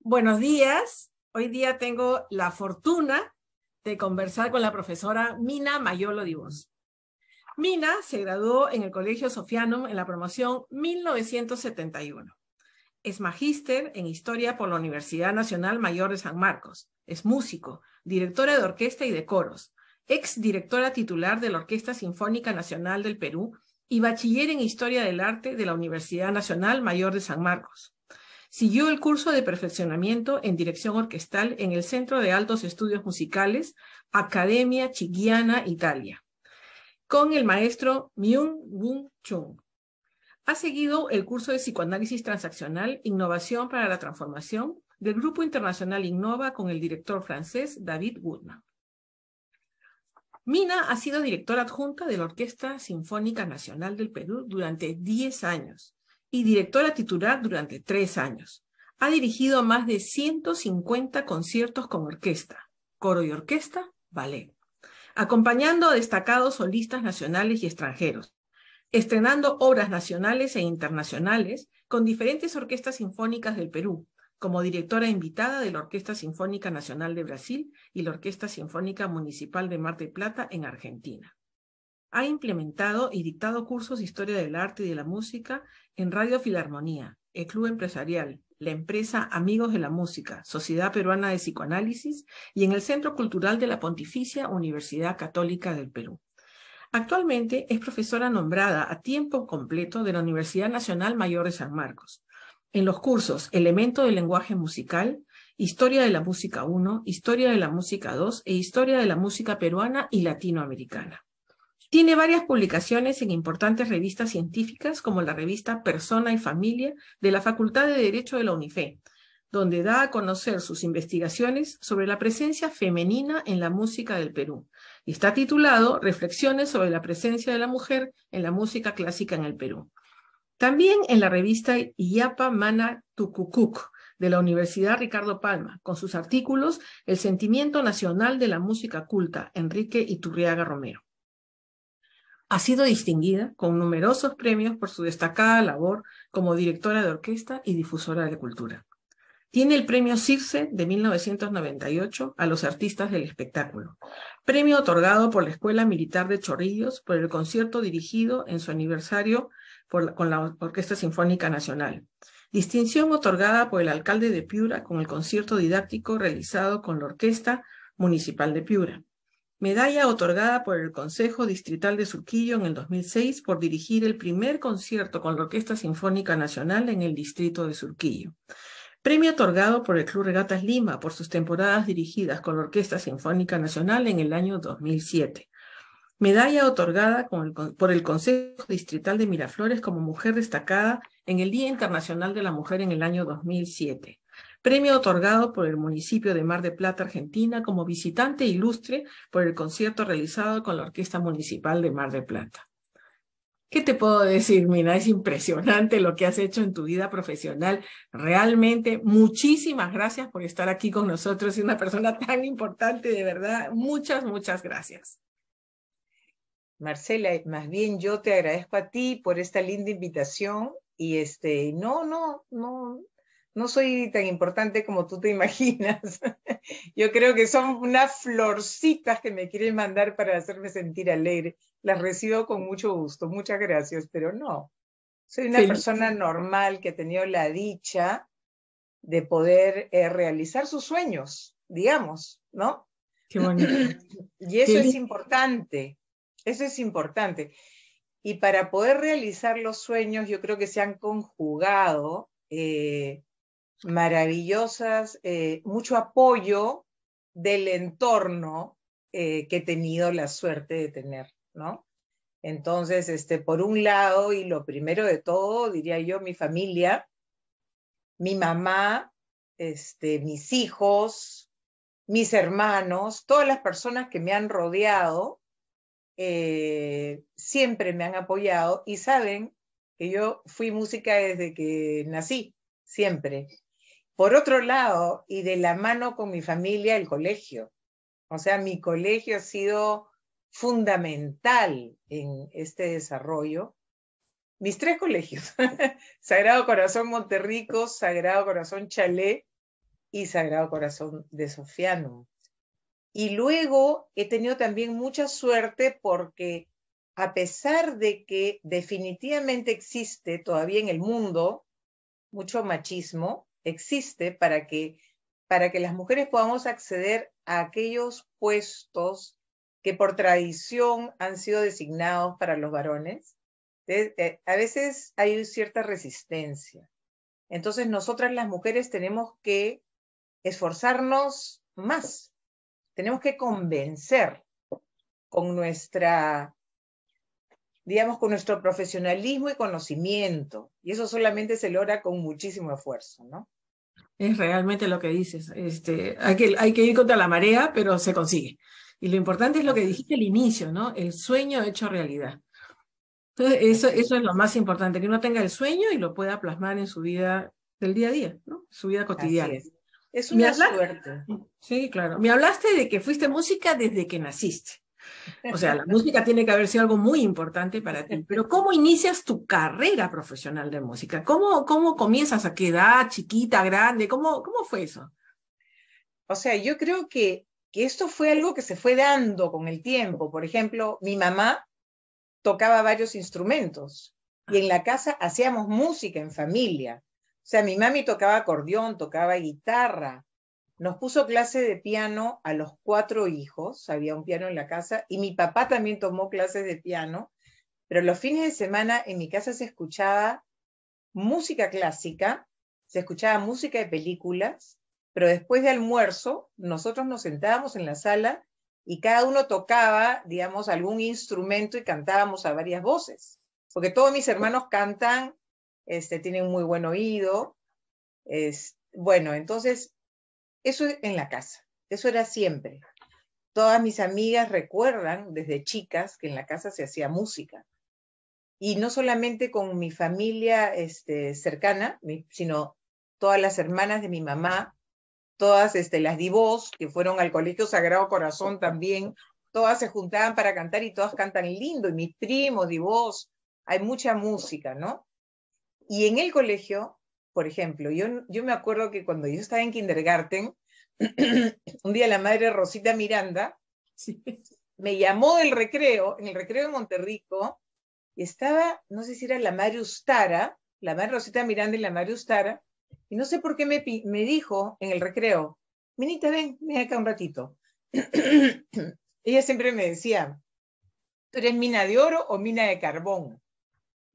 Buenos días. Hoy día tengo la fortuna de conversar con la profesora Mina Mayolo Dibós. Mina se graduó en el Colegio Sofianum en la promoción 1971. Es magíster en Historia por la Universidad Nacional Mayor de San Marcos. Es músico, directora de orquesta y de coros, ex directora titular de la Orquesta Sinfónica Nacional del Perú y bachiller en Historia del Arte de la Universidad Nacional Mayor de San Marcos. Siguió el curso de perfeccionamiento en dirección orquestal en el Centro de Altos Estudios Musicales, Academia Chigiana, Italia, con el maestro Myung-Whun Chung. Ha seguido el curso de psicoanálisis transaccional, innovación para la transformación, del Grupo Internacional Innova con el director francés David Goodman. Mina ha sido directora adjunta de la Orquesta Sinfónica Nacional del Perú durante 10 años y directora titular durante 3 años. Ha dirigido más de 150 conciertos con orquesta, coro y orquesta, ballet, acompañando a destacados solistas nacionales y extranjeros, estrenando obras nacionales e internacionales con diferentes orquestas sinfónicas del Perú, como directora invitada de la Orquesta Sinfónica Nacional de Brasil y la Orquesta Sinfónica Municipal de Mar del Plata en Argentina. Ha implementado y dictado cursos de Historia del Arte y de la Música en Radio Filarmonía, el Club Empresarial, la empresa Amigos de la Música, Sociedad Peruana de Psicoanálisis y en el Centro Cultural de la Pontificia Universidad Católica del Perú. Actualmente es profesora nombrada a tiempo completo de la Universidad Nacional Mayor de San Marcos, en los cursos Elemento del Lenguaje Musical, Historia de la Música 1, Historia de la Música 2 e Historia de la Música Peruana y Latinoamericana. Tiene varias publicaciones en importantes revistas científicas como la revista Persona y Familia de la Facultad de Derecho de la UNIFE, donde da a conocer sus investigaciones sobre la presencia femenina en la música del Perú. Y está titulado Reflexiones sobre la presencia de la mujer en la música clásica en el Perú. También en la revista Illapa Mana Tucucuc de la Universidad Ricardo Palma, con sus artículos El sentimiento nacional de la música culta, Enrique Iturriaga Romero. Ha sido distinguida con numerosos premios por su destacada labor como directora de orquesta y difusora de cultura. Tiene el premio Circe de 1998 a los artistas del espectáculo, premio otorgado por la Escuela Militar de Chorrillos por el concierto dirigido en su aniversario con la Orquesta Sinfónica Nacional, distinción otorgada por el alcalde de Piura con el concierto didáctico realizado con la Orquesta Municipal de Piura, medalla otorgada por el Consejo Distrital de Surquillo en el 2006 por dirigir el primer concierto con la Orquesta Sinfónica Nacional en el distrito de Surquillo. Premio otorgado por el Club Regatas Lima por sus temporadas dirigidas con la Orquesta Sinfónica Nacional en el año 2007. Medalla otorgada por el Consejo Distrital de Miraflores como mujer destacada en el Día Internacional de la Mujer en el año 2007. Premio otorgado por el municipio de Mar del Plata, Argentina, como visitante ilustre por el concierto realizado con la Orquesta Municipal de Mar del Plata. ¿Qué te puedo decir, Mina? Es impresionante lo que has hecho en tu vida profesional. Realmente, muchísimas gracias por estar aquí con nosotros. Es una persona tan importante, de verdad. Muchas, muchas gracias. Marcela, más bien yo te agradezco a ti por esta linda invitación y no soy tan importante como tú te imaginas. Yo creo que son unas florcitas que me quieren mandar para hacerme sentir alegre. Las recibo con mucho gusto, muchas gracias, pero no. Soy una persona normal que ha tenido la dicha de poder realizar sus sueños, digamos, ¿no? Qué bonito. Y eso es importante. Eso es importante. Y para poder realizar los sueños, yo creo que se han conjugado maravillosas, mucho apoyo del entorno que he tenido la suerte de tener, ¿no? Entonces, por un lado, y lo primero de todo, diría yo, mi familia, mi mamá, mis hijos, mis hermanos, todas las personas que me han rodeado, siempre me han apoyado y saben que yo fui música desde que nací, siempre. Por otro lado, y de la mano con mi familia, el colegio. O sea, mi colegio ha sido fundamental en este desarrollo. Mis 3 colegios, Sagrado Corazón Monterrico, Sagrado Corazón Chalé y Sagrado Corazón de Sofiano. Y luego he tenido también mucha suerte porque a pesar de que definitivamente existe todavía en el mundo mucho machismo, existe para que las mujeres podamos acceder a aquellos puestos que por tradición han sido designados para los varones. A veces hay cierta resistencia. Entonces nosotras las mujeres tenemos que esforzarnos más, tenemos que convencer con nuestra, digamos, con nuestro profesionalismo y conocimiento, y eso solamente se logra con muchísimo esfuerzo, ¿no? Es realmente lo que dices. Hay que ir contra la marea, pero se consigue. Y lo importante es lo que dijiste al inicio, ¿no? El sueño hecho realidad. Entonces, eso es lo más importante, que uno tenga el sueño y lo pueda plasmar en su vida del día a día, ¿no? Su vida Así cotidiana. es. Es Me una hablaste, suerte. sí, claro. Me hablaste de que fuiste música desde que naciste. O sea, la música tiene que haber sido algo muy importante para ti. Pero ¿cómo inicias tu carrera profesional de música? ¿Cómo comienzas? ¿A qué edad? ¿Chiquita, grande? ¿Cómo fue eso? O sea, yo creo que esto fue algo que se fue dando con el tiempo. Por ejemplo, mi mamá tocaba varios instrumentos y en la casa hacíamos música en familia. O sea, mi mami tocaba acordeón, tocaba guitarra. Nos puso clase de piano a los 4 hijos, había un piano en la casa, y mi papá también tomó clases de piano, pero los fines de semana en mi casa se escuchaba música clásica, se escuchaba música de películas, pero después de almuerzo nosotros nos sentábamos en la sala y cada uno tocaba, digamos, algún instrumento y cantábamos a varias voces, porque todos mis hermanos cantan, tienen muy buen oído, bueno, entonces eso en la casa, eso era siempre. Todas mis amigas recuerdan desde chicas que en la casa se hacía música. Y no solamente con mi familia cercana, sino todas las hermanas de mi mamá, todas las divós que fueron al Colegio Sagrado Corazón también, todas se juntaban para cantar y todas cantan lindo, y mis primos, divós, hay mucha música, ¿no? Y en el colegio, por ejemplo, yo me acuerdo que cuando yo estaba en kindergarten, un día la madre Rosita Miranda Sí. me llamó del recreo, en el recreo de Monterrico, y estaba, no sé si era la madre Ustara, la madre Rosita Miranda y la madre Ustara, y no sé por qué me dijo en el recreo, Minita, ven acá un ratito. Ella siempre me decía, ¿tú eres mina de oro o mina de carbón?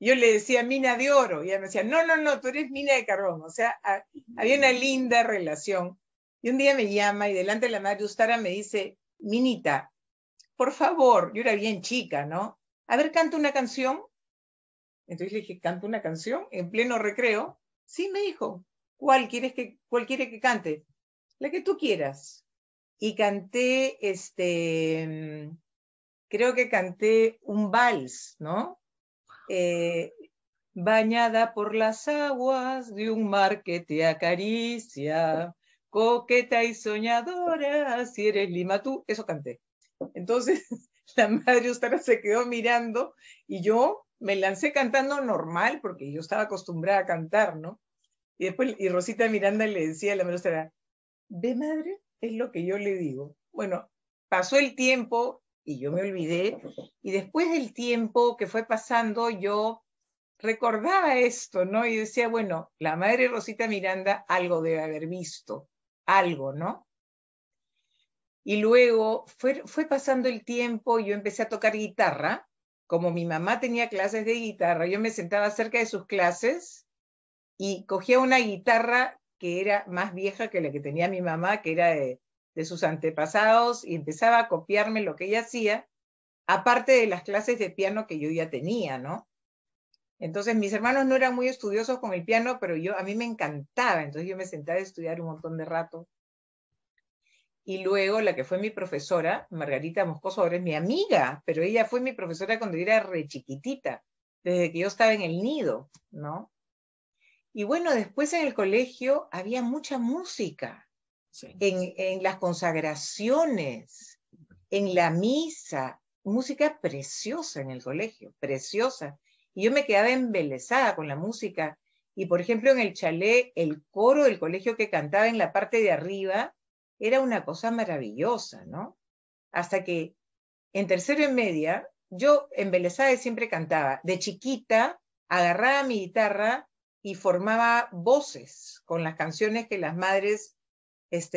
Yo le decía mina de oro, y ella me decía, no, tú eres mina de carbón. O sea, había una linda relación. Y un día me llama y delante de la madre Ustara me dice, Minita, por favor, yo era bien chica, ¿no? A ver, canta una canción. Entonces le dije, ¿canta una canción en pleno recreo? Sí, me dijo. ¿Cuál quiere que cante? La que tú quieras. Y canté, creo que canté un vals, ¿no? Bañada por las aguas de un mar que te acaricia, coqueta y soñadora, si eres Lima tú, eso canté. Entonces la madre Ustara se quedó mirando y yo me lancé cantando normal porque yo estaba acostumbrada a cantar, ¿no? Y Rosita Miranda le decía a la madre Ustara, ¿ve madre? Es lo que yo le digo. Bueno, pasó el tiempo y yo me olvidé, y después del tiempo que fue pasando yo recordaba esto, ¿no? Y decía, bueno, la madre Rosita Miranda algo debe haber visto, algo, ¿no? Y luego fue pasando el tiempo y yo empecé a tocar guitarra. Como mi mamá tenía clases de guitarra, yo me sentaba cerca de sus clases y cogía una guitarra que era más vieja que la que tenía mi mamá, que era de sus antepasados, y empezaba a copiarme lo que ella hacía, aparte de las clases de piano que yo ya tenía, ¿no? Entonces mis hermanos no eran muy estudiosos con el piano, pero a mí me encantaba, entonces yo me sentaba a estudiar un montón de rato. Y luego la que fue mi profesora, Margarita Moscoso, ahora es mi amiga, pero ella fue mi profesora cuando yo era re chiquitita, desde que yo estaba en el nido, ¿no? Y bueno, después en el colegio había mucha música, Sí. en las consagraciones, en la misa, música preciosa en el colegio, preciosa. Y yo me quedaba embelesada con la música. Y por ejemplo, en el chalet, el coro del colegio que cantaba en la parte de arriba era una cosa maravillosa, ¿no? Hasta que en tercero y media, yo en Bellas Artes siempre cantaba. De chiquita, agarraba mi guitarra y formaba voces con las canciones que las madres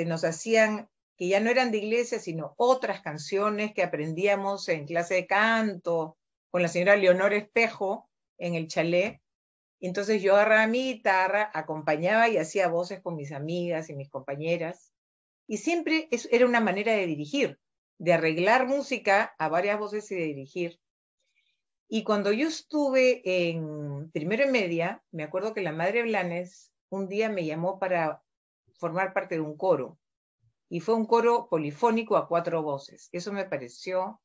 nos hacían, que ya no eran de iglesia, sino otras canciones que aprendíamos en clase de canto, con la señora Leonor Espejo en el chalet. Y entonces yo agarraba mi guitarra, acompañaba y hacía voces con mis amigas y mis compañeras. Y siempre era una manera de dirigir, de arreglar música a varias voces y de dirigir. Y cuando yo estuve en primero y media, me acuerdo que la madre Blanes un día me llamó para formar parte de un coro. Y fue un coro polifónico a 4 voces. Eso me pareció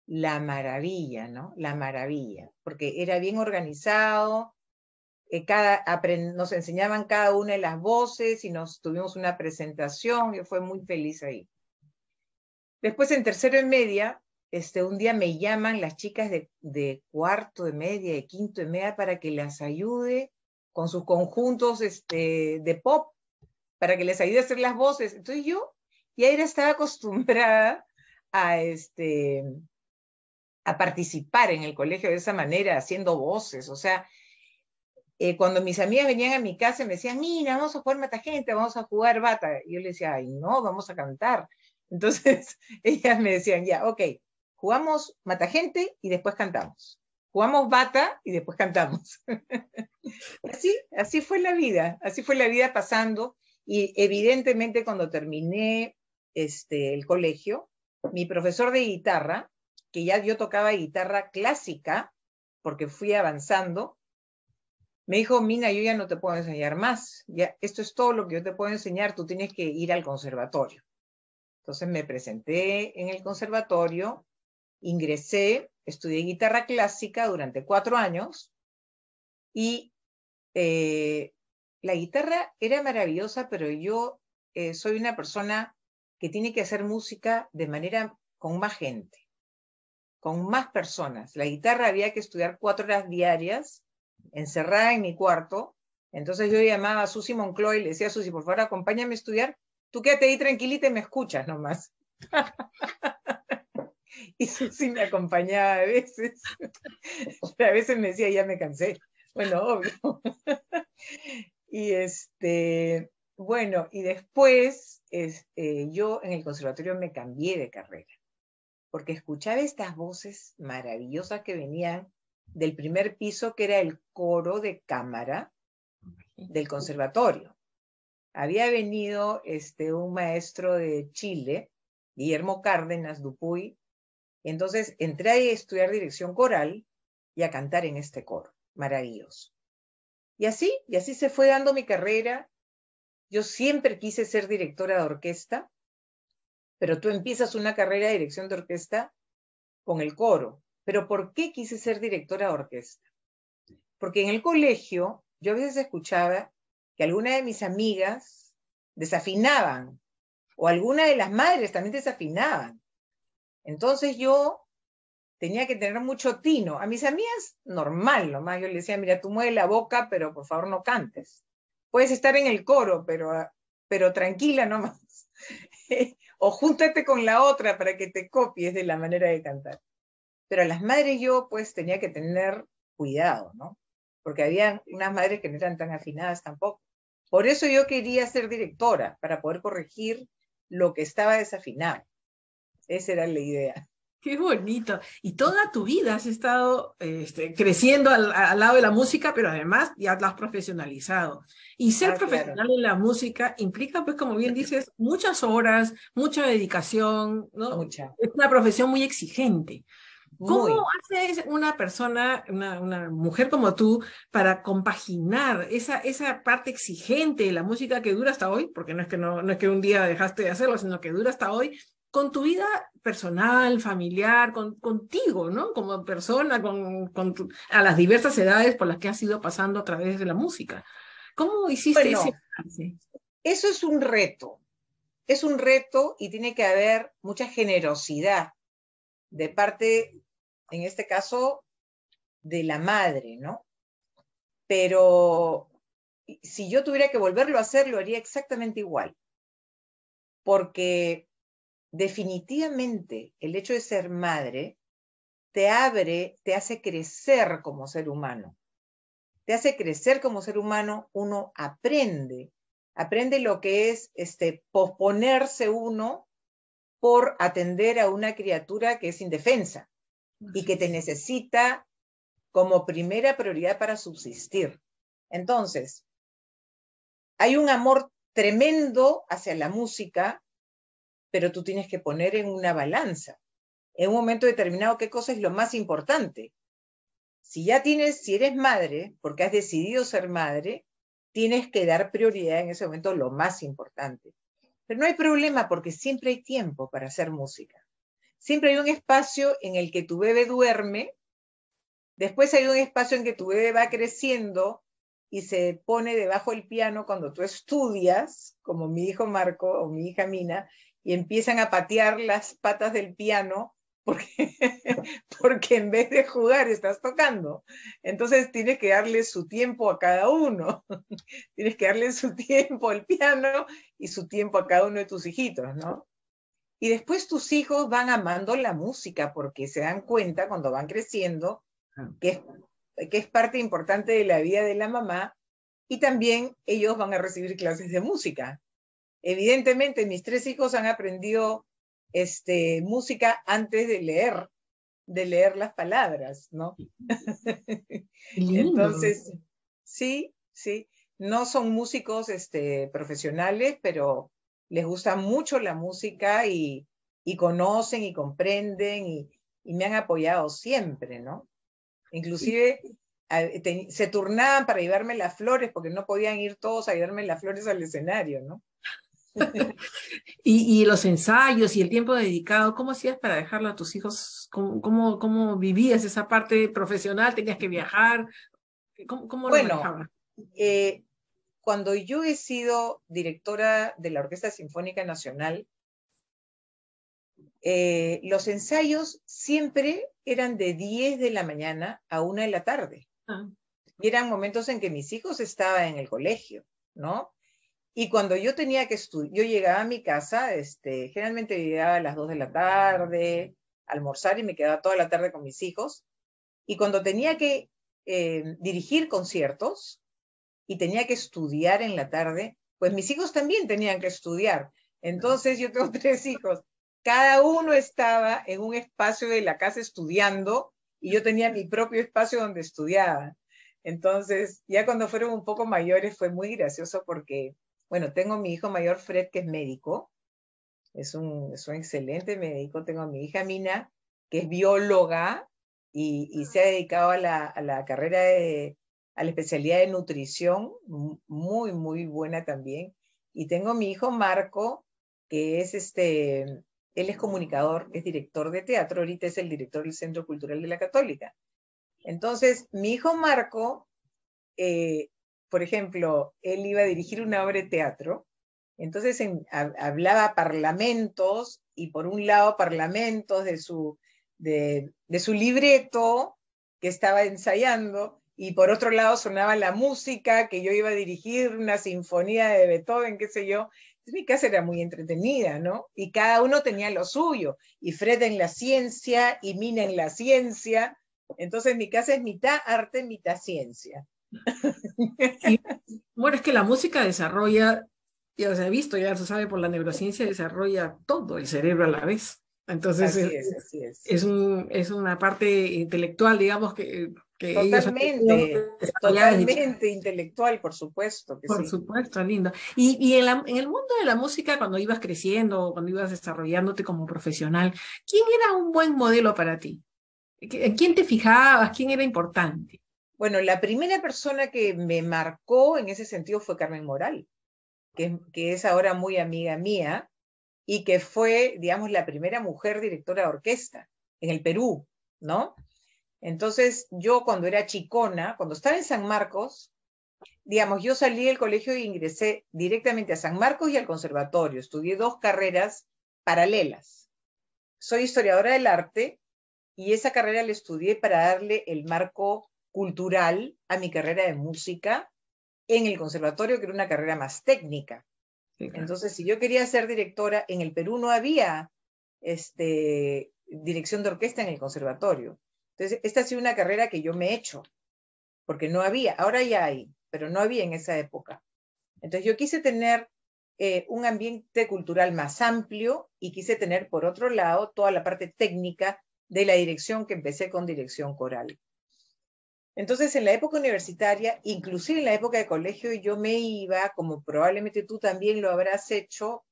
la maravilla, ¿no? La maravilla, porque era bien organizado, nos enseñaban cada una de las voces y tuvimos una presentación, yo fui muy feliz ahí. Después en tercero y media, un día me llaman las chicas de cuarto de media, de quinto de media, para que las ayude con sus conjuntos de pop, para que les ayude a hacer las voces. Entonces yo ya estaba acostumbrada a participar en el colegio de esa manera, haciendo voces. O sea, cuando mis amigas venían a mi casa y me decían, mira, vamos a jugar Matagente, vamos a jugar bata. Y yo les decía, ay, no, vamos a cantar. Entonces ellas me decían, ya, ok, jugamos Matagente y después cantamos. Jugamos bata y después cantamos. Así fue la vida pasando. Y evidentemente cuando terminé el colegio, mi profesor de guitarra, que ya yo tocaba guitarra clásica, porque fui avanzando, me dijo, Mina, yo ya no te puedo enseñar más. Ya, esto es todo lo que yo te puedo enseñar, tú tienes que ir al conservatorio. Entonces me presenté en el conservatorio, ingresé, estudié guitarra clásica durante 4 años y la guitarra era maravillosa, pero yo soy una persona que tiene que hacer música de manera con más gente, con más personas. La guitarra había que estudiar 4 horas diarias, encerrada en mi cuarto. Entonces yo llamaba a Susi Moncloa y le decía a Susi, por favor, acompáñame a estudiar. Tú quédate ahí tranquilita y me escuchas nomás. Y Susi me acompañaba a veces. A veces me decía, ya me cansé. Bueno, obvio. Y bueno, y después yo en el conservatorio me cambié de carrera, porque escuchaba estas voces maravillosas que venían del primer piso, que era el coro de cámara del conservatorio. Había venido un maestro de Chile, Guillermo Cárdenas Dupuy, y entonces entré a estudiar dirección coral y a cantar en este coro, maravilloso. Y así se fue dando mi carrera. Yo siempre quise ser directora de orquesta, pero tú empiezas una carrera de dirección de orquesta con el coro. ¿Pero por qué quise ser directora de orquesta? Porque en el colegio yo a veces escuchaba que algunas de mis amigas desafinaban, o algunas de las madres también desafinaban. Entonces yo tenía que tener mucho tino. A mis amigas, normal nomás. Yo les decía, mira, tú mueves la boca, pero por favor no cantes. Puedes estar en el coro, pero tranquila nomás. O júntate con la otra para que te copies de la manera de cantar. Pero a las madres yo pues tenía que tener cuidado, ¿no? Porque había unas madres que no eran tan afinadas tampoco. Por eso yo quería ser directora, para poder corregir lo que estaba desafinado. Esa era la idea. Qué bonito. Y toda tu vida has estado creciendo al lado de la música, pero además ya la has profesionalizado. Y ser profesional Claro. en la música implica, pues, como bien dices, muchas horas, mucha dedicación, ¿no? Mucha. Es una profesión muy exigente. ¿Cómo Muy. hace una persona, una mujer como tú, para compaginar esa parte exigente de la música que dura hasta hoy? Porque no es que un día dejaste de hacerlo, sino que dura hasta hoy, con tu vida personal, familiar, contigo, ¿no? Como persona, a las diversas edades por las que has ido pasando a través de la música. ¿Cómo hiciste ese Bueno, balance? eso es un reto. Es un reto y tiene que haber mucha generosidad de parte, en este caso, de la madre, ¿no? Pero si yo tuviera que volverlo a hacer, lo haría exactamente igual. Porque definitivamente el hecho de ser madre te abre, te hace crecer como ser humano. Te hace crecer como ser humano, uno aprende lo que es posponerse uno por atender a una criatura que es indefensa y que te necesita como primera prioridad para subsistir. Entonces, hay un amor tremendo hacia la música, pero tú tienes que poner en una balanza, en un momento determinado, qué cosa es lo más importante. Si eres madre, porque has decidido ser madre, tienes que dar prioridad en ese momento lo más importante. Pero no hay problema porque siempre hay tiempo para hacer música. Siempre hay un espacio en el que tu bebé duerme, después hay un espacio en que tu bebé va creciendo y se pone debajo del piano cuando tú estudias, como mi hijo Marco o mi hija Mina, y empiezan a patear las patas del piano porque, porque en vez de jugar estás tocando. Entonces tienes que darle su tiempo a cada uno. Tienes que darle su tiempo al piano y su tiempo a cada uno de tus hijitos, ¿no? Y después tus hijos van amando la música porque se dan cuenta cuando van creciendo que es parte importante de la vida de la mamá, y también ellos van a recibir clases de música. Evidentemente, mis 3 hijos han aprendido música antes de leer las palabras, ¿no? Lindo. Entonces, sí, no son músicos profesionales, pero les gusta mucho la música y conocen y comprenden y me han apoyado siempre, ¿no? Inclusive se turnaban para llevarme las flores porque no podían ir todos a llevarme las flores al escenario, ¿no? Y los ensayos y el tiempo dedicado, ¿cómo hacías para dejarlo a tus hijos? ¿Cómo vivías esa parte profesional? ¿Tenías que viajar? ¿Cómo lo Bueno, manejabas? cuando yo he sido directora de la Orquesta Sinfónica Nacional, los ensayos siempre eran de 10 de la mañana a 1 de la tarde. Ah. Y eran momentos en que mis hijos estaban en el colegio, ¿no? Y cuando yo tenía que estudiar, yo llegaba a mi casa, generalmente llegaba a las 2 de la tarde, almorzar y me quedaba toda la tarde con mis hijos. Y cuando tenía que dirigir conciertos y tenía que estudiar en la tarde, pues mis hijos también tenían que estudiar. Entonces yo tengo 3 hijos. Cada uno estaba en un espacio de la casa estudiando y yo tenía mi propio espacio donde estudiaba. Entonces, ya cuando fueron un poco mayores fue muy gracioso porque, bueno, tengo a mi hijo mayor Fred, que es médico, es un excelente médico. Tengo a mi hija Mina, que es bióloga y se ha dedicado a la carrera a la especialidad de nutrición, muy, muy buena también. Y tengo a mi hijo Marco, que es él es comunicador, es director de teatro, ahorita es el director del Centro Cultural de la Católica. Entonces, mi hijo Marco, por ejemplo, él iba a dirigir una obra de teatro, entonces hablaba parlamentos, y por un lado parlamentos de su libreto que estaba ensayando, y por otro lado sonaba la música que yo iba a dirigir, una sinfonía de Beethoven, qué sé yo. Entonces, mi casa era muy entretenida, ¿no? Y cada uno tenía lo suyo, y Fred en la ciencia, y Mina en la ciencia. Entonces mi casa es mitad arte, mitad ciencia. Y bueno, es que la música desarrolla, ya se ha visto, ya se sabe por la neurociencia, desarrolla todo el cerebro a la vez. Entonces Así es. es una parte intelectual, digamos, que ellos han tenido Totalmente, desarrollada desde chicos. totalmente intelectual, por supuesto que Por sí. supuesto, lindo. Y en el mundo de la música, cuando ibas creciendo, cuando ibas desarrollándote como profesional, ¿quién era un buen modelo para ti? ¿En quién te fijabas? ¿Quién era importante? Bueno, la primera persona que me marcó en ese sentido fue Carmen Moral, que es ahora muy amiga mía y que fue, digamos, la primera mujer directora de orquesta en el Perú, ¿no? Entonces, yo cuando era chicona, cuando estaba en San Marcos, digamos, yo salí del colegio e ingresé directamente a San Marcos y al conservatorio. Estudié 2 carreras paralelas. Soy historiadora del arte y esa carrera la estudié para darle el marco cultural a mi carrera de música, en el conservatorio, que era una carrera más técnica. Sí, claro. Entonces, si yo quería ser directora, en el Perú no había dirección de orquesta en el conservatorio. Entonces, esta ha sido una carrera que yo me he hecho, porque no había, ahora ya hay, pero no había en esa época. Entonces, yo quise tener un ambiente cultural más amplio y quise tener, por otro lado, toda la parte técnica de la dirección, que empecé con dirección coral. Entonces, en la época universitaria, inclusive en la época de colegio, yo me iba, como probablemente tú también lo habrás hecho,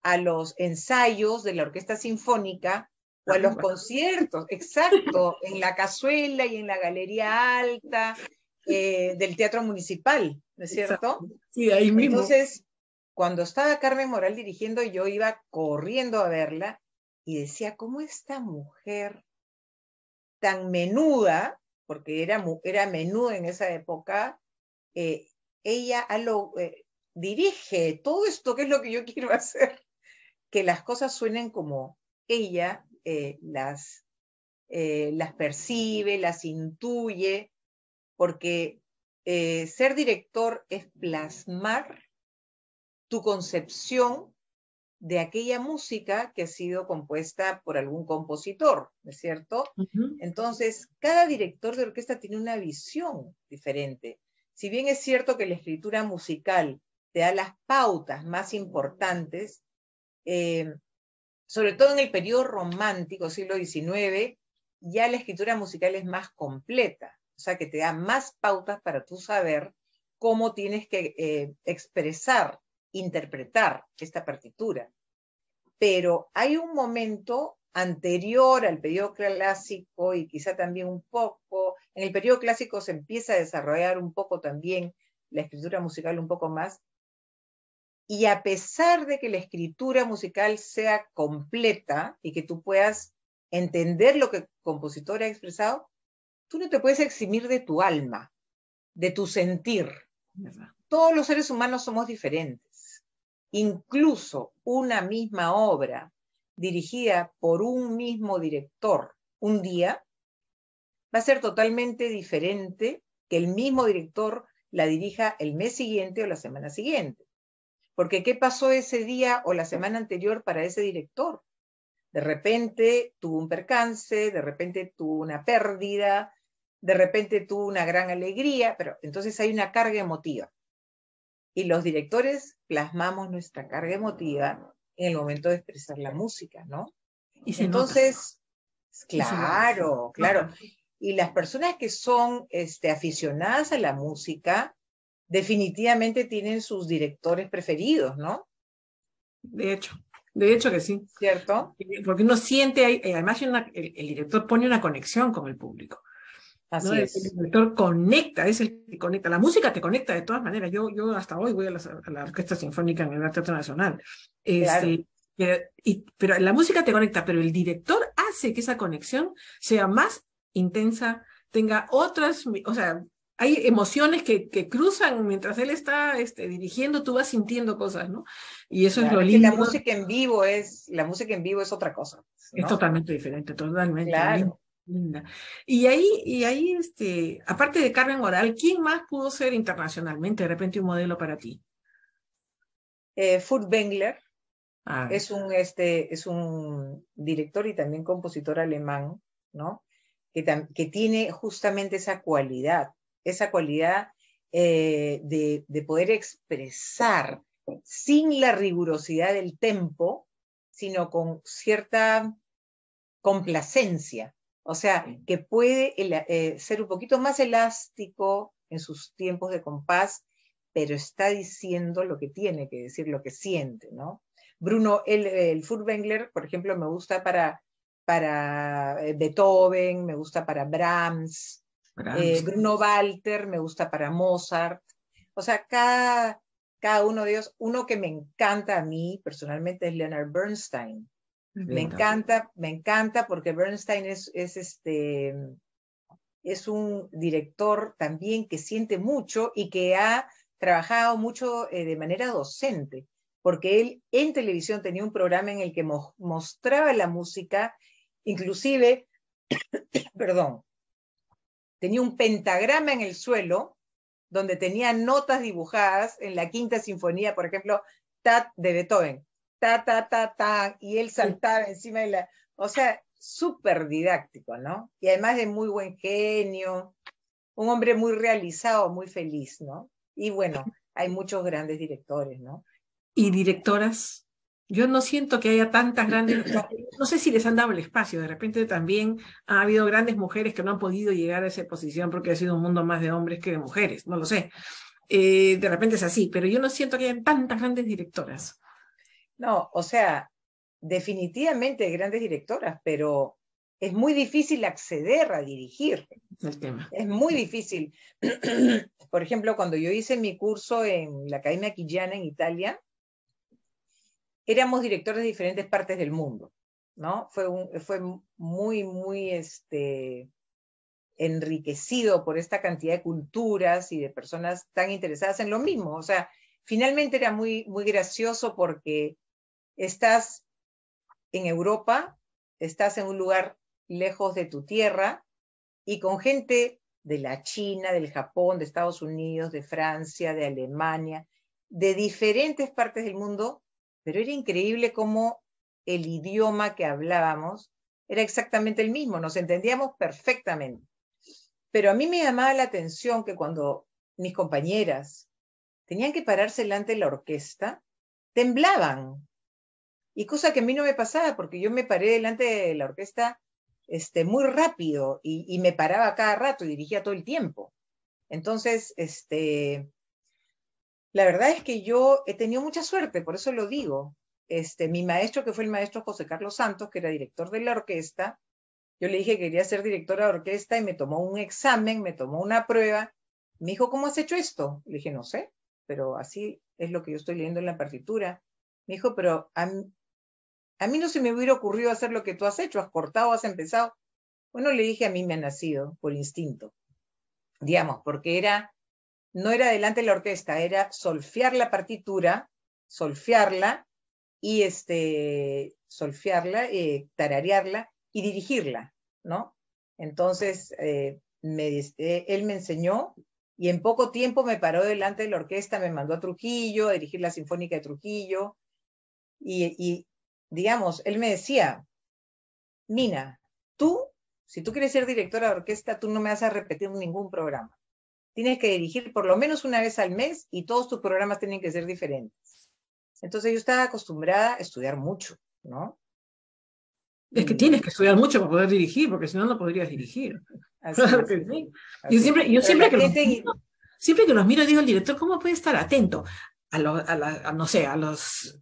a los ensayos de la Orquesta Sinfónica o a los conciertos, exacto, en la Cazuela y en la Galería Alta del Teatro Municipal, ¿no es cierto? Exacto. Sí, ahí mismo. Entonces, cuando estaba Carmen Moral dirigiendo, yo iba corriendo a verla y decía, ¿cómo esta mujer tan menuda, porque era menuda en esa época, ella dirige todo esto que es lo que yo quiero hacer, que las cosas suenen como ella las percibe, las intuye, porque ser director es plasmar tu concepción de aquella música que ha sido compuesta por algún compositor, ¿no es cierto? Entonces, cada director de orquesta tiene una visión diferente. Si bien es cierto que la escritura musical te da las pautas más importantes, sobre todo en el periodo romántico, siglo XIX, ya la escritura musical es más completa, o sea que te da más pautas para tú saber cómo tienes que expresar, interpretar esta partitura. Pero hay un momento anterior al periodo clásico y quizá también un poco, en el periodo clásico se empieza a desarrollar un poco también la escritura musical un poco más, y a pesar de que la escritura musical sea completa y que tú puedas entender lo que el compositor ha expresado, tú no te puedes eximir de tu alma, de tu sentir. Todos los seres humanos somos diferentes. Incluso una misma obra dirigida por un mismo director un día va a ser totalmente diferente que el mismo director la dirija el mes siguiente o la semana siguiente. Porque ¿qué pasó ese día o la semana anterior para ese director? De repente tuvo un percance, de repente tuvo una pérdida, de repente tuvo una gran alegría, pero entonces hay una carga emotiva. Y los directores plasmamos nuestra carga emotiva en el momento de expresar la música, ¿no? Y se Entonces, nota. claro, claro. Y las personas que son aficionadas a la música, definitivamente tienen sus directores preferidos, ¿no? De hecho que sí. ¿Cierto? Porque uno siente, además el director pone una conexión con el público. Así ¿no? El es. director conecta, es el que conecta. La música te conecta de todas maneras. Yo hasta hoy voy a la Orquesta Sinfónica en el Teatro Nacional. Claro. Pero la música te conecta, pero el director hace que esa conexión sea más intensa, tenga otras, o sea, hay emociones que cruzan mientras él está dirigiendo, tú vas sintiendo cosas, ¿no? Y eso es lo Claro, es que lindo. la música en vivo es otra cosa, Es ¿no? totalmente diferente, totalmente Claro. linda. Y ahí, aparte de Carmen Moral, ¿quién más pudo ser internacionalmente de repente un modelo para ti? Furtwängler Ah, es un director y también compositor alemán, ¿no? Que tiene justamente esa cualidad de poder expresar sin la rigurosidad del tempo, sino con cierta complacencia. O sea, que puede ser un poquito más elástico en sus tiempos de compás, pero está diciendo lo que tiene que decir, lo que siente, ¿no? El Furtwängler, por ejemplo, me gusta para Beethoven, me gusta para Brahms, Bruno Walter me gusta para Mozart. O sea, cada uno de ellos, uno que me encanta a mí personalmente es Leonard Bernstein. Me encanta porque Bernstein es un director también que siente mucho y que ha trabajado mucho de manera docente, porque él en televisión tenía un programa en el que mostraba la música, inclusive, perdón, tenía un pentagrama en el suelo donde tenía notas dibujadas en la Quinta Sinfonía, por ejemplo, ta de Beethoven, ta, ta, ta, ta, y él saltaba encima de la... O sea, súper didáctico, ¿no? Y además de muy buen genio, un hombre muy realizado, muy feliz, ¿no? Y bueno, hay muchos grandes directores, ¿no? Y directoras. Yo no siento que haya tantas grandes, no sé si les han dado el espacio, de repente también ha habido grandes mujeres que no han podido llegar a esa posición porque ha sido un mundo más de hombres que de mujeres, no lo sé. De repente es así, pero yo no siento que haya tantas grandes directoras. No, o sea, definitivamente hay grandes directoras, pero es muy difícil acceder a dirigir. El tema. Es muy difícil. Por ejemplo, cuando yo hice mi curso en la Academia Chigiana en Italia, éramos directores de diferentes partes del mundo, ¿no? Fue muy, muy enriquecido por esta cantidad de culturas y de personas tan interesadas en lo mismo. O sea, finalmente era muy, muy gracioso porque estás en Europa, estás en un lugar lejos de tu tierra y con gente de la China, del Japón, de Estados Unidos, de Francia, de Alemania, de diferentes partes del mundo, pero era increíble cómo el idioma que hablábamos era exactamente el mismo, nos entendíamos perfectamente. Pero a mí me llamaba la atención que cuando mis compañeras tenían que pararse delante de la orquesta, temblaban. Y cosa que a mí no me pasaba, porque yo me paré delante de la orquesta muy rápido y me paraba cada rato y dirigía todo el tiempo. Entonces, la verdad es que yo he tenido mucha suerte, por eso lo digo. Mi maestro, que fue el maestro José Carlos Santos, que era director de la orquesta, yo le dije que quería ser directora de orquesta y me tomó un examen, me tomó una prueba. Me dijo, ¿cómo has hecho esto? Le dije, no sé, pero así es lo que yo estoy leyendo en la partitura. Me dijo, pero a mí no se me hubiera ocurrido hacer lo que tú has hecho, has cortado, has empezado. Bueno, le dije, a mí me ha nacido por instinto, digamos, porque no era delante de la orquesta, era solfear la partitura, solfearla y solfearla, tararearla y dirigirla, ¿no? Entonces, él me enseñó y en poco tiempo me paró delante de la orquesta, me mandó a Trujillo, a dirigir la Sinfónica de Trujillo y digamos, él me decía, Mina, si tú quieres ser directora de orquesta, tú no me vas a repetir ningún programa. Tienes que dirigir por lo menos una vez al mes y todos tus programas tienen que ser diferentes. Entonces yo estaba acostumbrada a estudiar mucho, ¿no? Es que tienes que estudiar mucho para poder dirigir, porque si no, no podrías dirigir. Así Claro es. que sí. Así es. Yo Pero siempre que los miro, digo al director, ¿cómo puede estar atento no sé, a las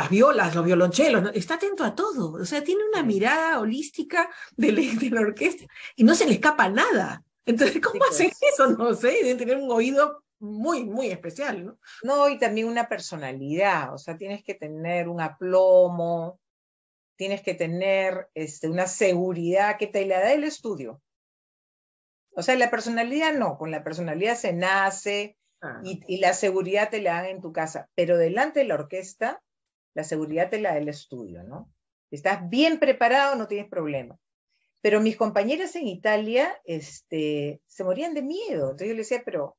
violas, los violonchelos? ¿No? Está atento a todo. O sea, tiene una mirada holística de la orquesta y no se le escapa nada. Entonces, ¿cómo hacen eso? No sé, deben tener un oído muy, muy especial, ¿no? No, y también una personalidad, o sea, tienes que tener un aplomo, tienes que tener una seguridad que te la da el estudio. O sea, la personalidad no, con la personalidad se nace y la seguridad te la dan en tu casa, pero delante de la orquesta, la seguridad te la da el estudio, ¿no? Si estás bien preparado, no tienes problema. Pero mis compañeras en Italia se morían de miedo. Entonces yo les decía, pero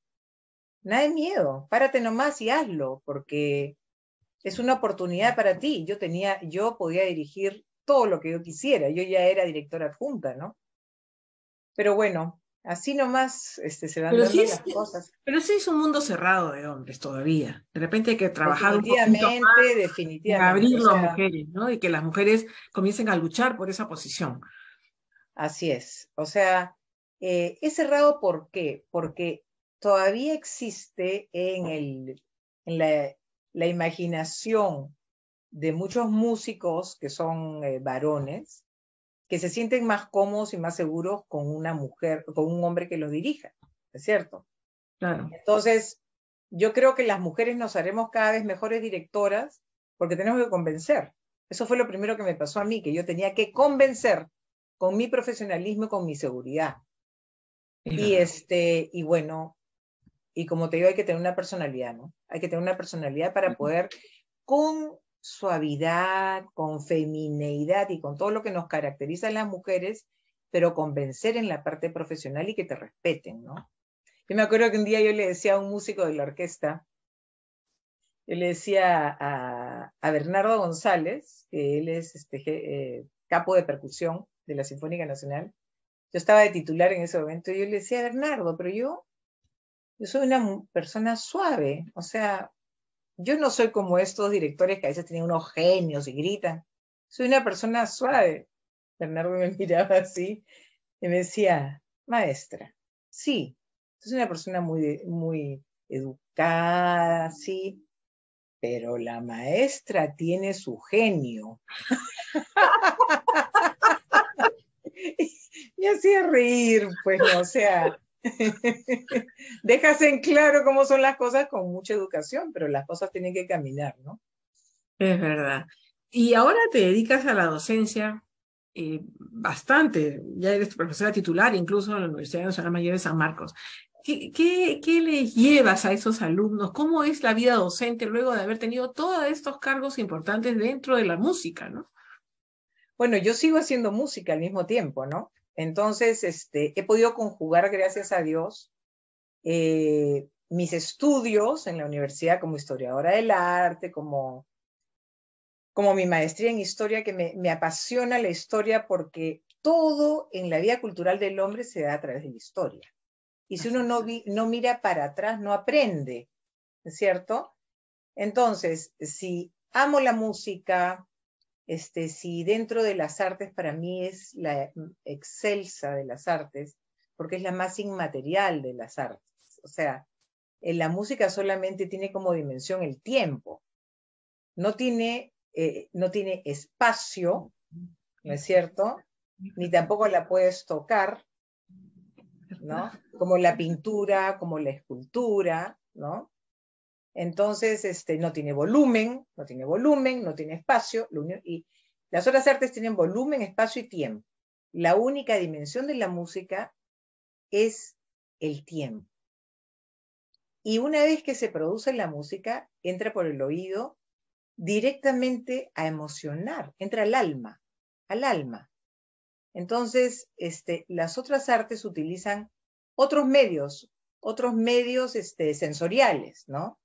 nada de miedo, párate nomás y hazlo, porque es una oportunidad para ti. Yo podía dirigir todo lo que yo quisiera. Yo ya era directora adjunta, ¿no? Pero bueno, así nomás se van dando las cosas. Pero sí es un mundo cerrado de hombres todavía. De repente hay que trabajar un poquito definitivamente, y abrirlo a mujeres, ¿no? Y que las mujeres comiencen a luchar por esa posición. Así es. O sea, es cerrado ¿por qué? Porque todavía existe en la imaginación de muchos músicos que son varones, que se sienten más cómodos y más seguros con una mujer, con un hombre que los dirija, ¿es cierto? Claro. Entonces, yo creo que las mujeres nos haremos cada vez mejores directoras porque tenemos que convencer. Eso fue lo primero que me pasó a mí, que yo tenía que convencer con mi profesionalismo y con mi seguridad. Y bueno, y como te digo, hay que tener una personalidad, ¿no? Hay que tener una personalidad para poder, con suavidad, con femineidad y con todo lo que nos caracteriza a las mujeres, pero convencer en la parte profesional y que te respeten, ¿no? Yo me acuerdo que un día yo le decía a un músico de la orquesta, yo le decía a Bernardo González, que él es capo de percusión de la Sinfónica Nacional. Yo estaba de titular en ese momento y yo le decía, Bernardo, pero yo soy una persona suave, o sea, yo no soy como estos directores que a veces tienen unos genios y gritan. Soy una persona suave. Bernardo me miraba así y me decía, maestra, sí, soy una persona muy educada, sí, pero la maestra tiene su genio. Me hacía reír, pues no, o sea, dejas en claro cómo son las cosas con mucha educación, pero las cosas tienen que caminar, ¿no? Es verdad. Y ahora te dedicas a la docencia bastante. Ya eres profesora titular, incluso en la Universidad Nacional Mayor de San Marcos. ¿Qué les llevas a esos alumnos? ¿Cómo es la vida docente luego de haber tenido todos estos cargos importantes dentro de la música, ¿no? Bueno, yo sigo haciendo música al mismo tiempo, ¿no? Entonces, he podido conjugar, gracias a Dios, mis estudios en la universidad como historiadora del arte, como mi maestría en historia, que me apasiona la historia porque todo en la vida cultural del hombre se da a través de la historia. Y si uno no mira para atrás, no aprende, ¿es cierto? Entonces, si amo la música, si dentro de las artes para mí es la excelsa de las artes, porque es la más inmaterial de las artes. O sea, en la música solamente tiene como dimensión el tiempo, no tiene espacio, ¿no es cierto? Ni tampoco la puedes tocar, ¿no? Como la pintura, como la escultura, ¿no? Entonces, no tiene volumen, no tiene espacio, y las otras artes tienen volumen, espacio y tiempo. La única dimensión de la música es el tiempo. Y una vez que se produce la música, entra por el oído directamente a emocionar, entra al alma, al alma. Entonces, las otras artes utilizan otros medios sensoriales, ¿no?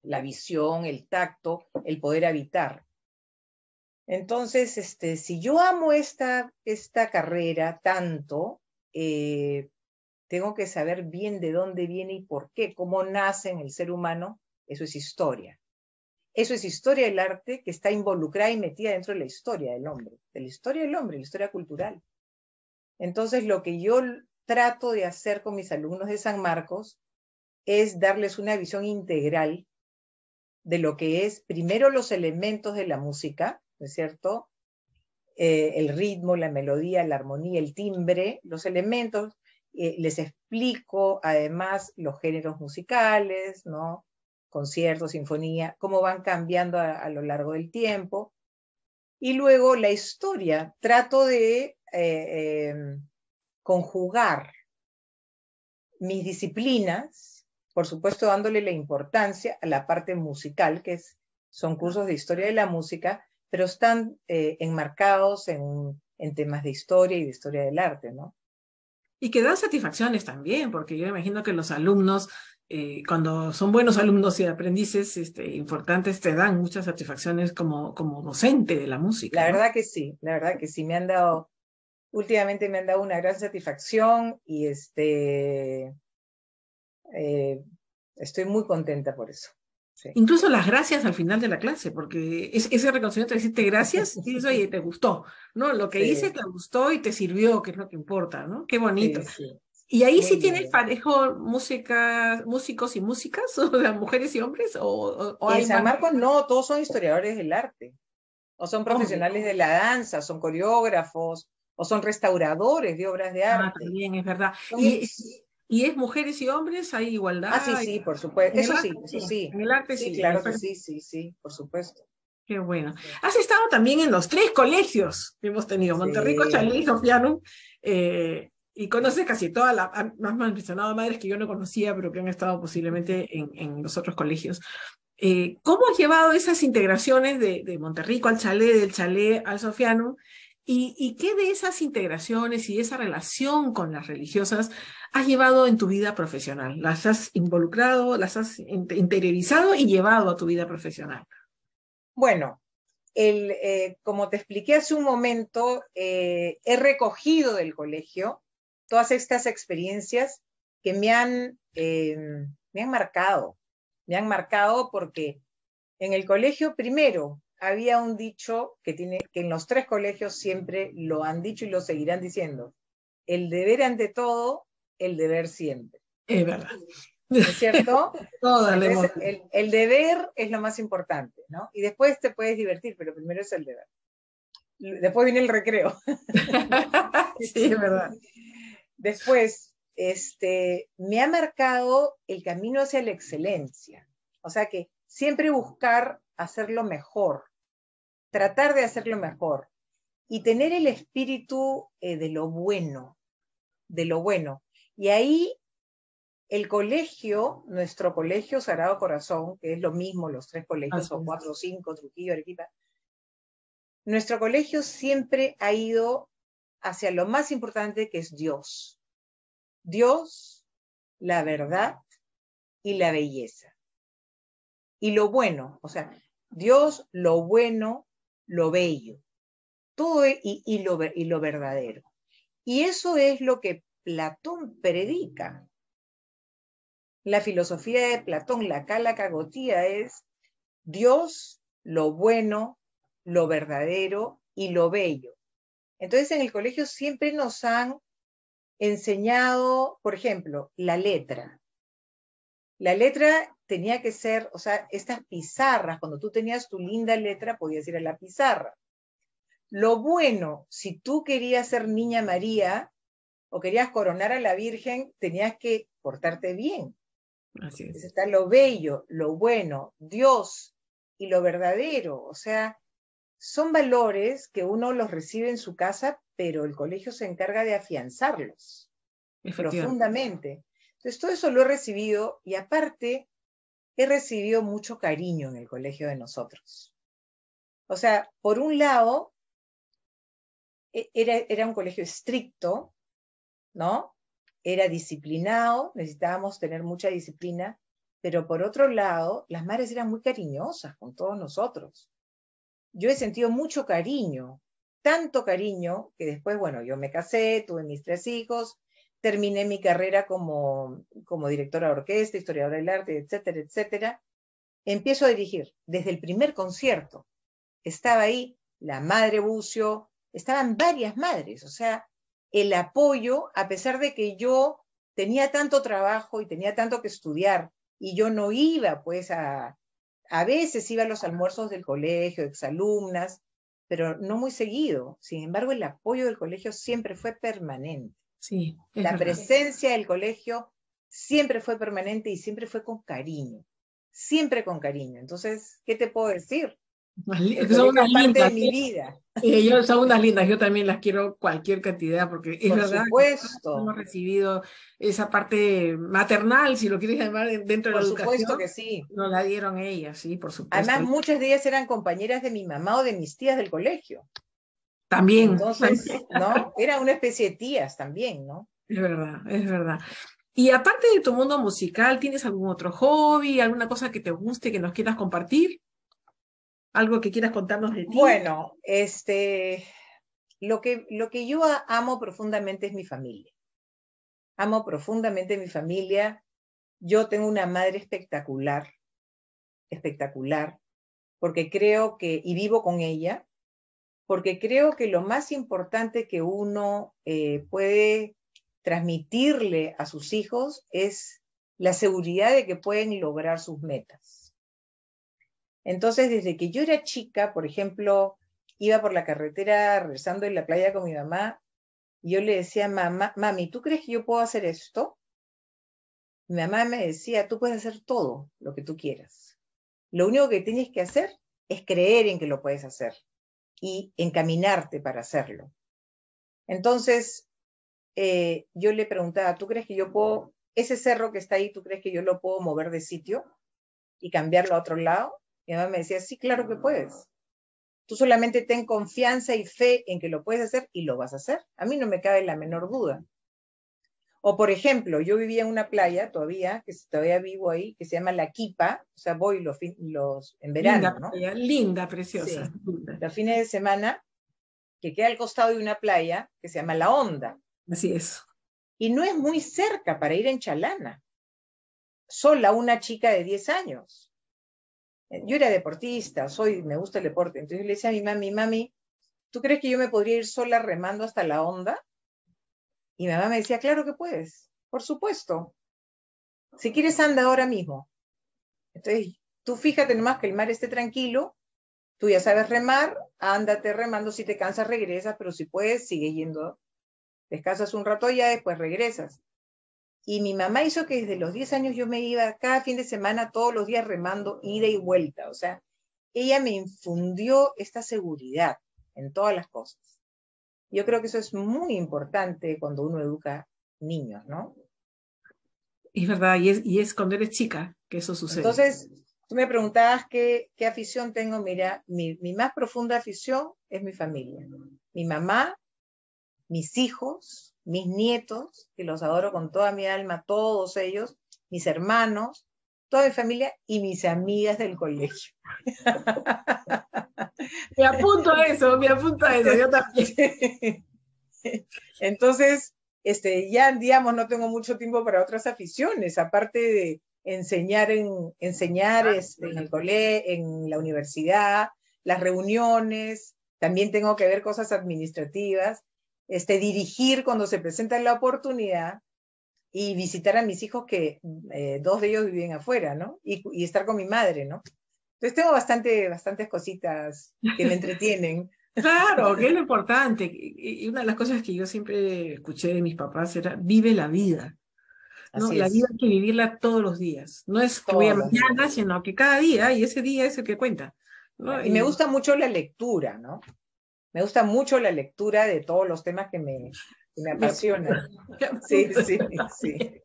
La visión, el tacto, el poder habitar. Entonces, si yo amo esta carrera tanto, tengo que saber bien de dónde viene y por qué, cómo nace en el ser humano. Eso es historia. Eso es historia del arte, que está involucrada y metida dentro de la historia del hombre, de la historia cultural. Entonces, lo que yo trato de hacer con mis alumnos de San Marcos es darles una visión integral de lo que es, primero, los elementos de la música, ¿no es cierto? El ritmo, la melodía, la armonía, el timbre, los elementos. Les explico, además, los géneros musicales, ¿no? Concierto, sinfonía, cómo van cambiando a lo largo del tiempo. Y luego la historia. Trato de conjugar mis disciplinas, por supuesto dándole la importancia a la parte musical, son cursos de historia de la música, pero están enmarcados en temas de historia y de historia del arte, ¿no? Y que dan satisfacciones también, porque yo imagino que los alumnos, cuando son buenos alumnos y aprendices importantes, te dan muchas satisfacciones como docente de la música, La ¿no? verdad que sí, últimamente me han dado una gran satisfacción y estoy muy contenta por eso. Sí. Incluso las gracias al final de la clase, porque ese reconocimiento de decirte gracias, y dices, oye, te gustó, ¿no? Lo que hice te gustó y te sirvió, que es lo que importa, ¿no? Qué bonito. Sí. ¿Y ahí Muy sí tienes lindo. parejo músicos y músicas, o sea, mujeres y hombres, o En hay San más Marcos no, todos son historiadores del arte, o son hombres? profesionales de la danza, son coreógrafos, o son restauradores de obras de Ah, arte. también es verdad. ¿Y es mujeres y hombres? ¿Hay Sí, igualdad? sí, por supuesto. En el Eso arte sí, eso sí, sí. en el arte Sí, sí. claro que sí, sí, por supuesto. Qué bueno. Sí. Has estado también en los 3 colegios que hemos tenido, Monterrico, Sí. Chalé y Sofiano, y conoces casi todas más mencionado a madres que yo no conocía, pero que han estado posiblemente en los otros colegios. ¿Cómo has llevado esas integraciones de Monterrico al Chalé, del Chalé al Sofiano? ¿Y qué de esas integraciones y esa relación con las religiosas has llevado en tu vida profesional? ¿Las has involucrado, las has interiorizado y llevado a tu vida profesional? Bueno, como te expliqué hace un momento, he recogido del colegio todas estas experiencias que me han marcado. Me han marcado porque en el colegio, primero, había un dicho que en los 3 colegios siempre lo han dicho y lo seguirán diciendo: el deber ante todo, el deber siempre. Es verdad. ¿No es cierto? Todas le hemos... Entonces, el deber es lo más importante, ¿no? Y después te puedes divertir, pero primero es el deber. Después viene el recreo. Sí, es verdad. Después, me ha marcado el camino hacia la excelencia. O sea que siempre buscar hacerlo mejor, tratar de hacerlo mejor y tener el espíritu de lo bueno, de lo bueno. Y ahí el colegio, nuestro colegio Sagrado Corazón, que es lo mismo los 3 colegios, Así o es. 4 o 5, Trujillo, Arequipa, nuestro colegio siempre ha ido hacia lo más importante, que es Dios. Dios, la verdad y la belleza. Y lo bueno, o sea, Dios, lo bueno, lo bello, todo y lo verdadero. Y eso es lo que Platón predica. La filosofía de Platón, la Kala Kagotía, es Dios, lo bueno, lo verdadero y lo bello. Entonces en el colegio siempre nos han enseñado, por ejemplo, la letra. La letra tenía que ser, o sea, estas pizarras, cuando tú tenías tu linda letra, podías ir a la pizarra. Lo bueno, si tú querías ser Niña María o querías coronar a la Virgen, tenías que portarte bien. Así es. Está lo bello, lo bueno, Dios y lo verdadero. O sea, son valores que uno los recibe en su casa, pero el colegio se encarga de afianzarlos Efectivamente. profundamente. Entonces, todo eso lo he recibido y aparte he recibido mucho cariño en el colegio de nosotros. O sea, por un lado, era un colegio estricto, ¿no? Era disciplinado, necesitábamos tener mucha disciplina, pero por otro lado, las madres eran muy cariñosas con todos nosotros. Yo he sentido mucho cariño, tanto cariño, que después, bueno, yo me casé, tuve mis 3 hijos, terminé mi carrera como directora de orquesta, historiadora del arte, etcétera, etcétera. Empiezo a dirigir desde el primer concierto. Estaba ahí la madre Bucio, estaban varias madres, o sea, el apoyo, a pesar de que yo tenía tanto trabajo y tenía tanto que estudiar, y yo no iba, pues, a veces iba a los almuerzos del colegio, exalumnas, pero no muy seguido. Sin embargo, el apoyo del colegio siempre fue permanente. Sí, es La verdad. presencia del colegio siempre fue permanente y siempre fue con cariño. Siempre con cariño. Entonces, ¿qué te puedo decir? El Son colegio unas es parte de lindas. mi vida. Sí, son unas lindas, yo también las quiero cualquier cantidad, porque es Por verdad que todos hemos supuesto, recibido esa parte maternal, si lo quieres llamar, dentro de la por supuesto educación, que sí. nos la dieron ellas, sí, por supuesto. Además, muchas de ellas eran compañeras de mi mamá o de mis tías del colegio. También, Entonces, ¿no? Era una especie de tías también, ¿no? es verdad, es verdad. Y aparte de tu mundo musical, ¿tienes algún otro hobby, alguna cosa que te guste, que nos quieras compartir? ¿Algo que quieras contarnos de ti? Bueno, lo que yo amo profundamente es mi familia. Amo profundamente mi familia. Yo tengo una madre espectacular, espectacular, porque creo que, y vivo con ella, porque creo que lo más importante que uno puede transmitirle a sus hijos es la seguridad de que pueden lograr sus metas. Entonces, desde que yo era chica, por ejemplo, iba por la carretera regresando en la playa con mi mamá, y yo le decía: mamá, mami, ¿tú crees que yo puedo hacer esto? Mi mamá me decía: tú puedes hacer todo lo que tú quieras. Lo único que tienes que hacer es creer en que lo puedes hacer y encaminarte para hacerlo. Entonces, yo le preguntaba: ¿tú crees que yo puedo, ese cerro que está ahí, tú crees que yo lo puedo mover de sitio y cambiarlo a otro lado? Mi mamá me decía: sí, claro que puedes. Tú solamente ten confianza y fe en que lo puedes hacer y lo vas a hacer. A mí no me cabe la menor duda. O, por ejemplo, yo vivía en una playa todavía, que todavía vivo ahí, que se llama La Quipa, o sea, voy en verano, Linda ¿no? playa, linda, preciosa. Sí, Linda. los fines de semana, que queda al costado de una playa que se llama La Honda. Así es. Y no es muy cerca para ir en Chalana. Sola una chica de 10 años. Yo era deportista, me gusta el deporte. Entonces le decía a mi mami, ¿tú crees que yo me podría ir sola remando hasta La Honda? Y mi mamá me decía, claro que puedes, por supuesto. Si quieres, anda ahora mismo. Entonces, tú fíjate nomás que el mar esté tranquilo, tú ya sabes remar, ándate remando, si te cansas regresas, pero si puedes, sigue yendo. Descansas un rato ya, después regresas. Y mi mamá hizo que desde los 10 años yo me iba cada fin de semana, todos los días remando, ida y vuelta. O sea, ella me infundió esta seguridad en todas las cosas. Yo creo que eso es muy importante cuando uno educa niños, ¿no? Es verdad, y es cuando eres chica que eso sucede. Entonces, tú me preguntabas qué afición tengo. Mira, mi más profunda afición es mi familia. Mi mamá, mis hijos, mis nietos, que los adoro con toda mi alma, todos ellos, mis hermanos, toda mi familia y mis amigas del colegio. Me apunto a eso, yo también. Entonces, ya digamos, no tengo mucho tiempo para otras aficiones, aparte de enseñar en el colegio, en la universidad, las reuniones, también tengo que ver cosas administrativas, dirigir cuando se presenta la oportunidad y visitar a mis hijos que 2 de ellos viven afuera, ¿no? Y estar con mi madre, ¿no? Entonces tengo bastantes cositas que me entretienen. Claro, que es lo importante. Y una de las cosas que yo siempre escuché de mis papás era, vive la vida, ¿no? Así La vida es, hay que vivirla todos los días. No es que voy a todos los mañana, días. sino que cada día, y ese día es el que cuenta, ¿no? Y me gusta mucho la lectura, ¿no? Me gusta mucho la lectura de todos los temas que me Me apunto, apasionan. me Sí, apunto sí, sí. también.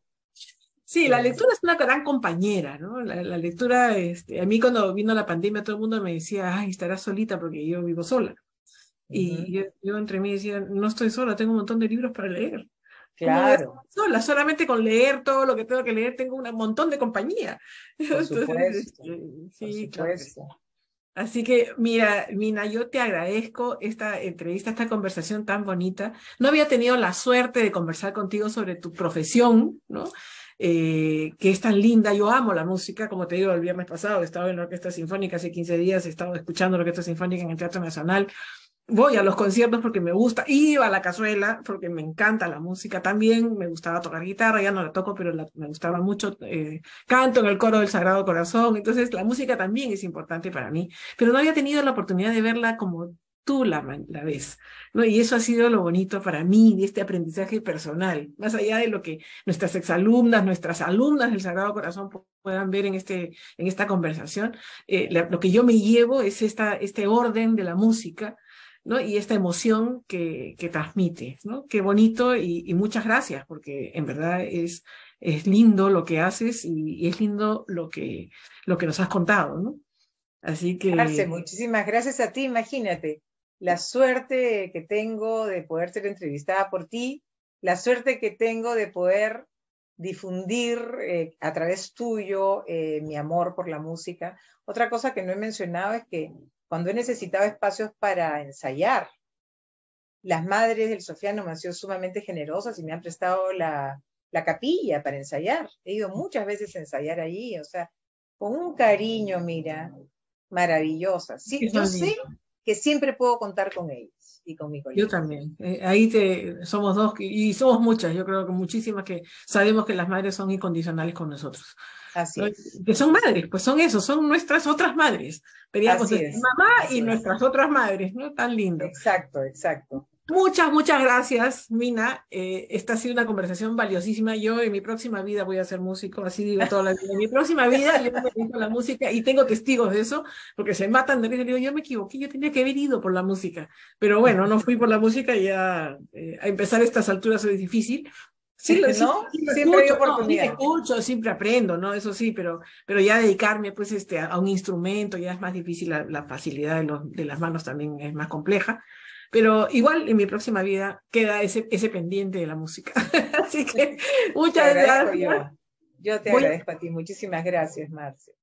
Sí, la lectura es una gran compañera, ¿no? La lectura, a mí cuando vino la pandemia todo el mundo me decía, ay, estarás solita porque yo vivo sola. Y Ujú. yo entre mí decía, no estoy sola, tengo un montón de libros para leer. ¿Cómo voy a estar Claro, sola? Solamente con leer todo lo que tengo que leer tengo un montón de compañía. por Entonces, supuesto, por sí, claro que sí. supuesto. Así que, mira, Mina, yo te agradezco esta entrevista, esta conversación tan bonita. No había tenido la suerte de conversar contigo sobre tu profesión, ¿no? Que es tan linda. Yo amo la música, como te digo, el viernes pasado he estado en la Orquesta Sinfónica, hace 15 días he estado escuchando la Orquesta Sinfónica en el Teatro Nacional. Voy a los conciertos porque me gusta, iba a la cazuela porque me encanta la música también, me gustaba tocar guitarra, ya no la toco, pero me gustaba mucho, canto en el coro del Sagrado Corazón, entonces la música también es importante para mí, pero no había tenido la oportunidad de verla como tú la ves, ¿no? Y eso ha sido lo bonito para mí, de este aprendizaje personal, más allá de lo que nuestras exalumnas, nuestras alumnas del Sagrado Corazón puedan ver en esta conversación, lo que yo me llevo es este orden de la música, ¿no? Y esta emoción que transmite, ¿no? Qué bonito y muchas gracias, porque en verdad es lindo lo que haces y es lindo lo que nos has contado, ¿no? Así Arce, que muchísimas gracias a ti. Imagínate la suerte que tengo de poder ser entrevistada por ti, la suerte que tengo de poder difundir a través tuyo mi amor por la música. Otra cosa que no he mencionado es que cuando he necesitado espacios para ensayar, las madres del Sofiano me han sido sumamente generosas y me han prestado la capilla para ensayar. He ido muchas veces a ensayar allí, o sea, con un cariño, mira, maravillosa. Sí, es yo tan sé lindo. que siempre puedo contar con ellos y con mi Yo colegio. también. Ahí somos dos y somos muchas, yo creo que muchísimas que sabemos que las madres son incondicionales con nosotros, Así ¿no? es, Que son así es, madres, pues son eso, son nuestras otras madres. Teníamos así nuestra es, mamá y así es. nuestras otras madres, ¿no? Tan lindo. Exacto, exacto. Muchas gracias, Mina. Esta ha sido una conversación valiosísima. Yo en mi próxima vida voy a ser músico, así digo toda la vida. En mi próxima vida yo me dedico a la música y tengo testigos de eso, porque se matan de risa. Digo, yo me equivoqué, yo tenía que haber ido por la música. Pero bueno, no fui por la música y ya a empezar a estas alturas es difícil. Sí, ¿no? sí lo Siempre hay escucho, no, sí oportunidad. escucho, siempre aprendo, ¿no? Eso sí, pero ya dedicarme pues a un instrumento ya es más difícil, la facilidad de las manos también es más compleja, pero igual en mi próxima vida queda ese pendiente de la música. Así que Te muchas agradezco gracias. yo. Yo te Voy, agradezco a ti. Muchísimas gracias, Marcia.